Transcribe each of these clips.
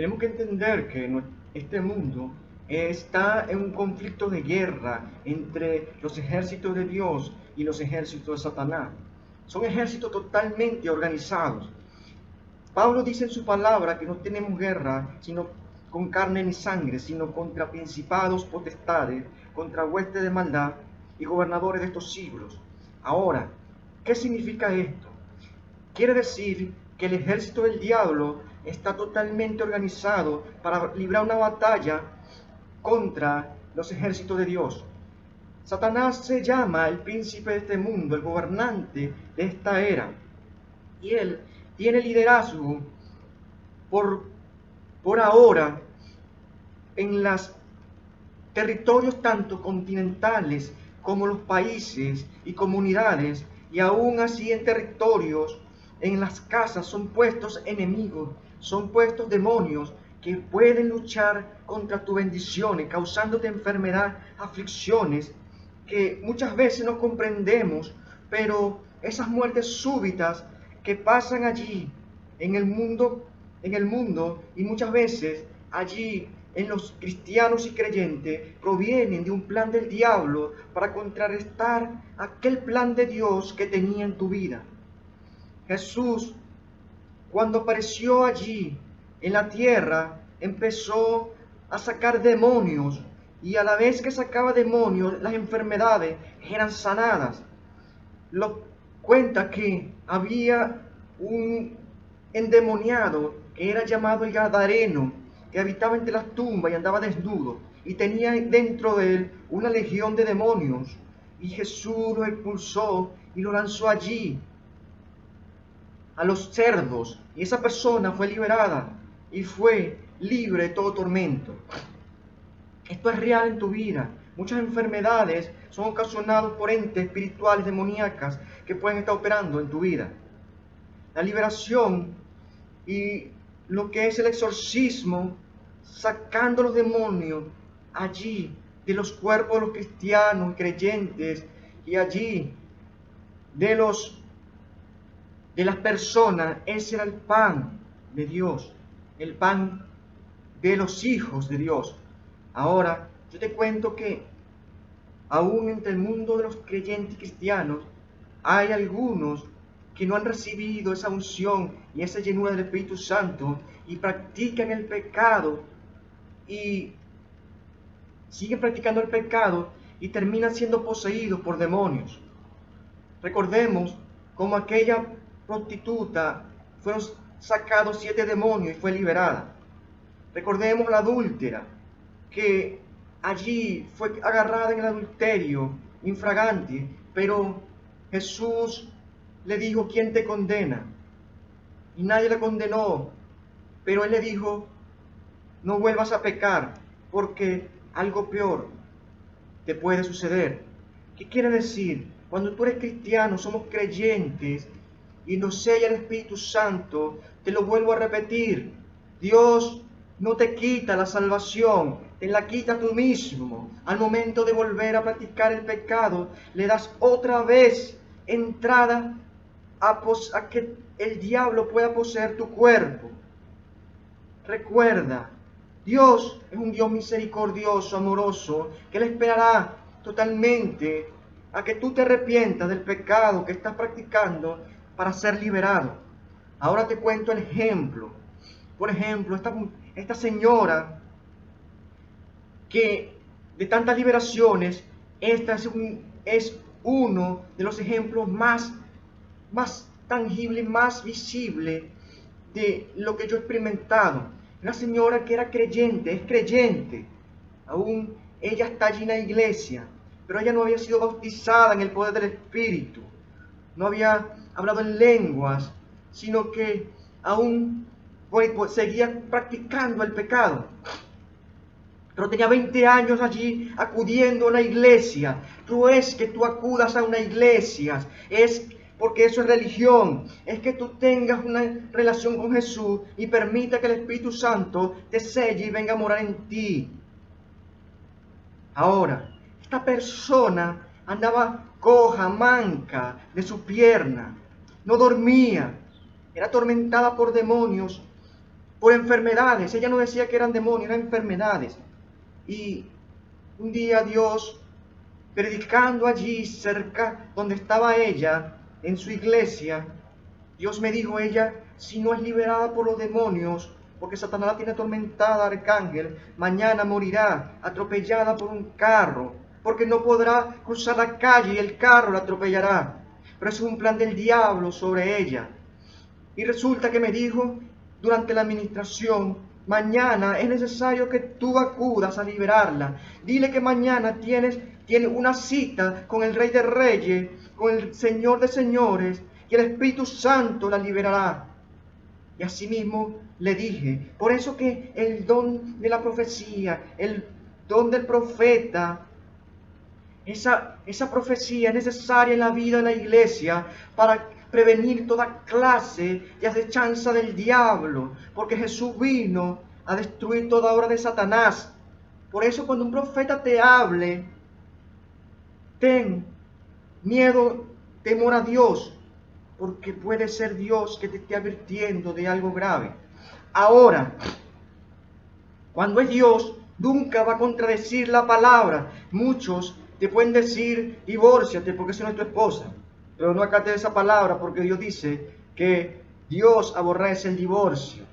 Tenemos que entender que este mundo está en un conflicto de guerra entre los ejércitos de Dios y los ejércitos de Satanás. Son ejércitos totalmente organizados. Pablo dice en su palabra que no tenemos guerra sino con carne ni sangre, sino contra principados, potestades, contra huestes de maldad y gobernadores de estos siglos. Ahora, ¿qué significa esto? Quiere decir que el ejército del diablo está totalmente organizado para librar una batalla contra los ejércitos de Dios. Satanás se llama el príncipe de este mundo, el gobernante de esta era, y él tiene liderazgo por ahora en los territorios tanto continentales como los países y comunidades, y aún así en territorios, en las casas son puestos enemigos, son puestos demonios que pueden luchar contra tus bendiciones, causándote enfermedad, aflicciones, que muchas veces no comprendemos, pero esas muertes súbitas que pasan allí en el mundo y muchas veces allí en los cristianos y creyentes provienen de un plan del diablo para contrarrestar aquel plan de Dios que tenía en tu vida. Jesús, cuando apareció allí en la tierra, empezó a sacar demonios, y a la vez que sacaba demonios, las enfermedades eran sanadas. Lo cuenta que había un endemoniado que era llamado el Gadareno, que habitaba entre las tumbas y andaba desnudo, y tenía dentro de él una legión de demonios, y Jesús lo expulsó y lo lanzó allí a los cerdos, y esa persona fue liberada y fue libre de todo tormento. Esto es real en tu vida. Muchas enfermedades son ocasionadas por entes espirituales demoníacas que pueden estar operando en tu vida. La liberación y lo que es el exorcismo, sacando los demonios allí de los cuerpos de los cristianos, creyentes, y allí de las personas. Ese era el pan de Dios, el pan de los hijos de Dios. Ahora, yo te cuento que aún entre el mundo de los creyentes cristianos hay algunos que no han recibido esa unción y esa llenura del Espíritu Santo y practican el pecado y siguen practicando el pecado y terminan siendo poseídos por demonios. Recordemos cómo aquella prostituta fueron sacados 7 demonios y fue liberada. Recordemos la adúltera que allí fue agarrada en el adulterio infragante, pero Jesús le dijo: ¿quién te condena? Y nadie la condenó, pero él le dijo: no vuelvas a pecar, porque algo peor te puede suceder. ¿Qué quiere decir? Cuando tú eres cristiano, somos creyentes y nos sella el Espíritu Santo. Te lo vuelvo a repetir: Dios no te quita la salvación, te la quita tú mismo. Al momento de volver a practicar el pecado, le das otra vez entrada a que el diablo pueda poseer tu cuerpo. Recuerda, Dios es un Dios misericordioso, amoroso, que Él esperará totalmente a que tú te arrepientas del pecado que estás practicando para ser liberado. Ahora te cuento el ejemplo. Por ejemplo, esta señora que de tantas liberaciones, esta es uno de los ejemplos más tangible, más visible de lo que yo he experimentado. Una señora que era creyente, es creyente, aún ella está allí en la iglesia, pero ella no había sido bautizada en el poder del Espíritu, no había hablado en lenguas, sino que aún pues, seguía practicando el pecado. Pero tenía 20 años allí acudiendo a una iglesia. No es que tú acudas a una iglesia, es porque eso es religión. Es que tú tengas una relación con Jesús y permita que el Espíritu Santo te selle y venga a morar en ti. Ahora, esta persona andaba coja, manca de su pierna, no dormía, era atormentada por demonios por enfermedades. Ella no decía que eran demonios, eran enfermedades. Y un día Dios, predicando allí cerca donde estaba ella, en su iglesia, Dios me dijo: ella, si no es liberada por los demonios, porque Satanás la tiene atormentada, arcángel, mañana morirá atropellada por un carro, porque no podrá cruzar la calle y el carro la atropellará. Pero es un plan del diablo sobre ella. Y resulta que me dijo durante la administración: mañana es necesario que tú acudas a liberarla. Dile que mañana tiene una cita con el Rey de Reyes, con el Señor de Señores, y el Espíritu Santo la liberará. Y asimismo le dije, por eso que el don de la profecía, el don del profeta, esa profecía es necesaria en la vida de la iglesia para prevenir toda clase de acechanza del diablo, porque Jesús vino a destruir toda obra de Satanás. Por eso cuando un profeta te hable, ten miedo, temor a Dios, porque puede ser Dios que te esté advirtiendo de algo grave. Ahora, cuando es Dios, nunca va a contradecir la palabra. Muchos te pueden decir: divórciate porque esa no es tu esposa. Pero no acates esa palabra, porque Dios dice que Dios aborrece el divorcio.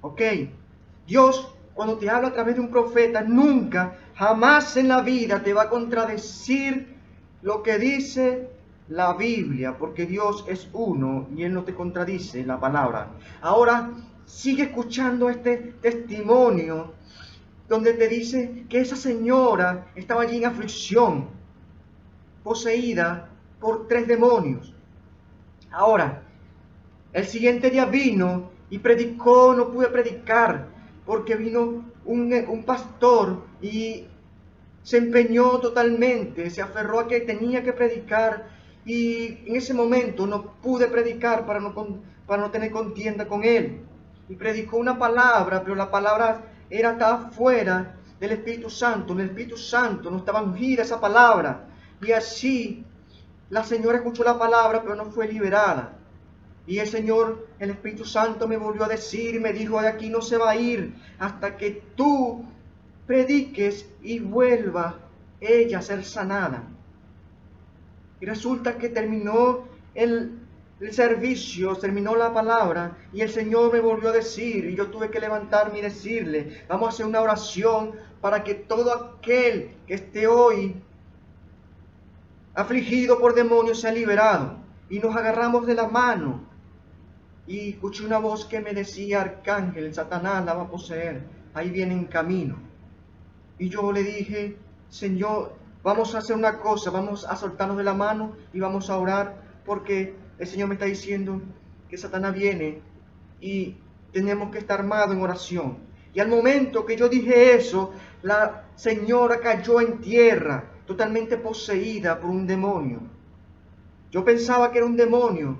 ¿Ok? Dios, cuando te habla a través de un profeta, nunca, jamás en la vida te va a contradecir lo que dice la Biblia, porque Dios es uno y Él no te contradice la palabra. Ahora, sigue escuchando este testimonio donde te dice que esa señora estaba allí en aflicción, poseída por 3 demonios. Ahora, el siguiente día vino y predicó. No pude predicar porque vino un pastor y se empeñó totalmente, se aferró a que tenía que predicar, y en ese momento no pude predicar para no tener contienda con él. Y predicó una palabra, pero la palabra estaba fuera del Espíritu Santo. En el Espíritu Santo no estaba ungida esa palabra. Y así la señora escuchó la palabra, pero no fue liberada. Y el Señor, el Espíritu Santo, me volvió a decir y me dijo: de aquí no se va a ir hasta que tú prediques y vuelva ella a ser sanada. Y resulta que terminó el servicio, terminó la palabra, y el Señor me volvió a decir, y yo tuve que levantarme y decirle: vamos a hacer una oración para que todo aquel que esté hoy afligido por demonios sea liberado. Y nos agarramos de la mano, y escuché una voz que me decía: arcángel, Satanás la va a poseer, ahí viene en camino. Y yo le dije: Señor, vamos a hacer una cosa, vamos a soltarnos de la mano y vamos a orar, porque el Señor me está diciendo que Satanás viene y tenemos que estar armados en oración. Y al momento que yo dije eso, la señora cayó en tierra, totalmente poseída por un demonio. Yo pensaba que era un demonio,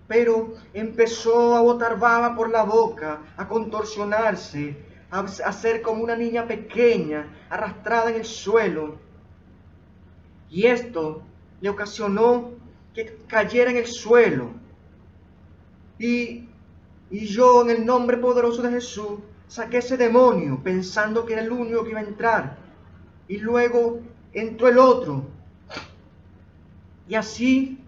pero empezó a botar baba por la boca, a contorsionarse, a ser como una niña pequeña, arrastrada en el suelo. Y esto le ocasionó que cayera en el suelo. Y yo, en el nombre poderoso de Jesús, saqué ese demonio, pensando que era el único que iba a entrar. Y luego entró el otro. Y así,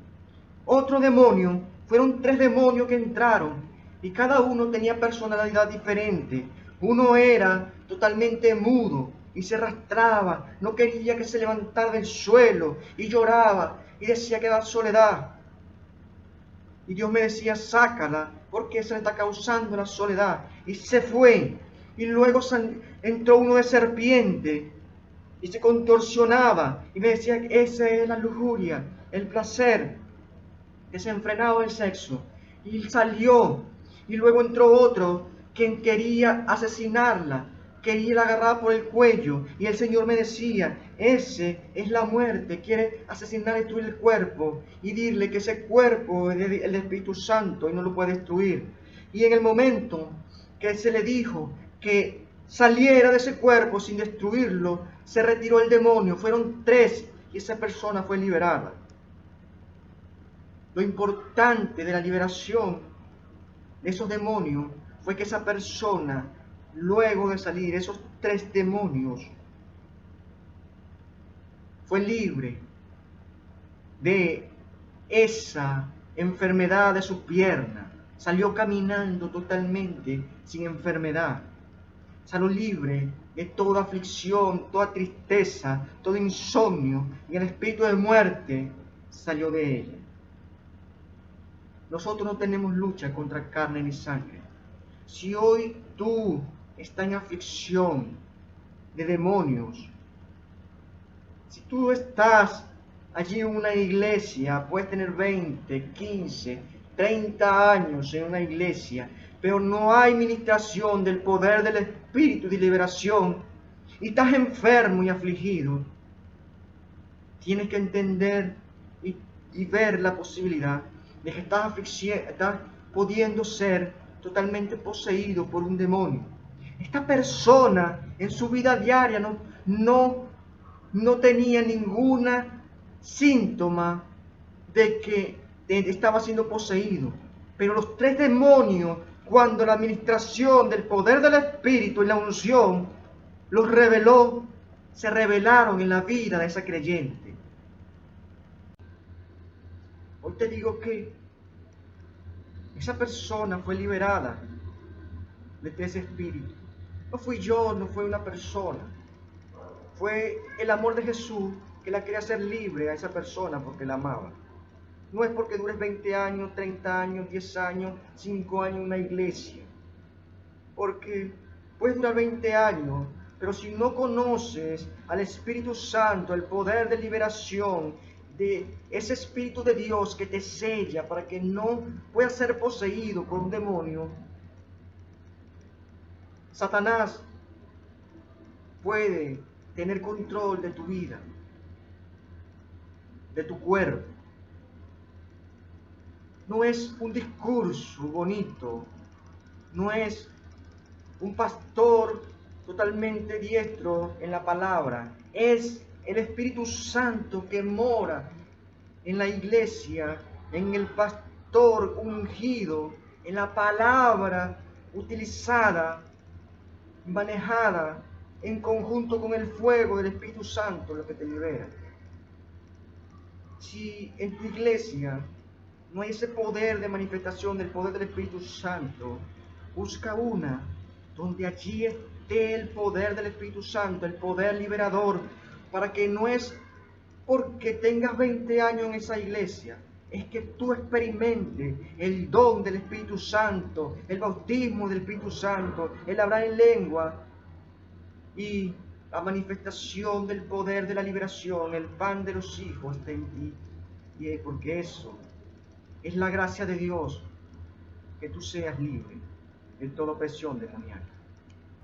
otro demonio. Fueron 3 demonios que entraron. Y cada uno tenía personalidad diferente. Uno era totalmente mudo y se arrastraba, no quería que se levantara del suelo, y lloraba y decía que era soledad. Y Dios me decía: sácala, porque se le está causando la soledad. Y se fue. Y luego entró uno de serpiente y se contorsionaba y me decía que esa es la lujuria, el placer desenfrenado del sexo. Y salió. Y luego entró otro quien quería asesinarla, quería agarrar por el cuello, y el Señor me decía: ese es la muerte, quiere asesinar y destruir el cuerpo, y dirle que ese cuerpo es el Espíritu Santo y no lo puede destruir. Y en el momento que se le dijo que saliera de ese cuerpo sin destruirlo, se retiró el demonio. Fueron 3 y esa persona fue liberada. Lo importante de la liberación de esos demonios fue que esa persona, luego de salir esos 3 demonios, fue libre de esa enfermedad de su pierna. Salió caminando totalmente sin enfermedad. Salió libre de toda aflicción, toda tristeza, todo insomnio, y el espíritu de muerte salió de ella. Nosotros no tenemos lucha contra carne ni sangre. Si hoy tú estás en aflicción de demonios, si tú estás allí en una iglesia, puedes tener 20, 15, 30 años en una iglesia, pero no hay ministración del poder del Espíritu de liberación, y estás enfermo y afligido, tienes que entender y ver la posibilidad de que estás pudiendo ser totalmente poseído por un demonio. Esta persona en su vida diaria no tenía ninguna síntoma de que estaba siendo poseído, pero los 3 demonios, cuando la administración del poder del Espíritu y la unción los reveló, se revelaron en la vida de esa creyente. Hoy te digo que esa persona fue liberada de ese espíritu. No fui yo, no fue una persona. Fue el amor de Jesús que la quería hacer libre a esa persona porque la amaba. No es porque dures 20 años, 30 años, 10 años, 5 años en una iglesia. Porque puedes durar 20 años, pero si no conoces al Espíritu Santo, el poder de liberación, de ese Espíritu de Dios que te sella para que no puedas ser poseído por un demonio, Satanás puede tener control de tu vida, de tu cuerpo. No es un discurso bonito, no es un pastor totalmente diestro en la palabra, es el Espíritu Santo que mora en la iglesia, en el pastor ungido, en la palabra utilizada, manejada en conjunto con el fuego del Espíritu Santo, lo que te libera. Si en tu iglesia no hay ese poder de manifestación del poder del Espíritu Santo, busca una donde allí esté el poder del Espíritu Santo, el poder liberador, para que no es porque tengas 20 años en esa iglesia, es que tú experimentes el don del Espíritu Santo, el bautismo del Espíritu Santo, el hablar en lengua y la manifestación del poder de la liberación, el pan de los hijos está en ti. Y porque eso es la gracia de Dios, que tú seas libre de toda opresión demoníaca.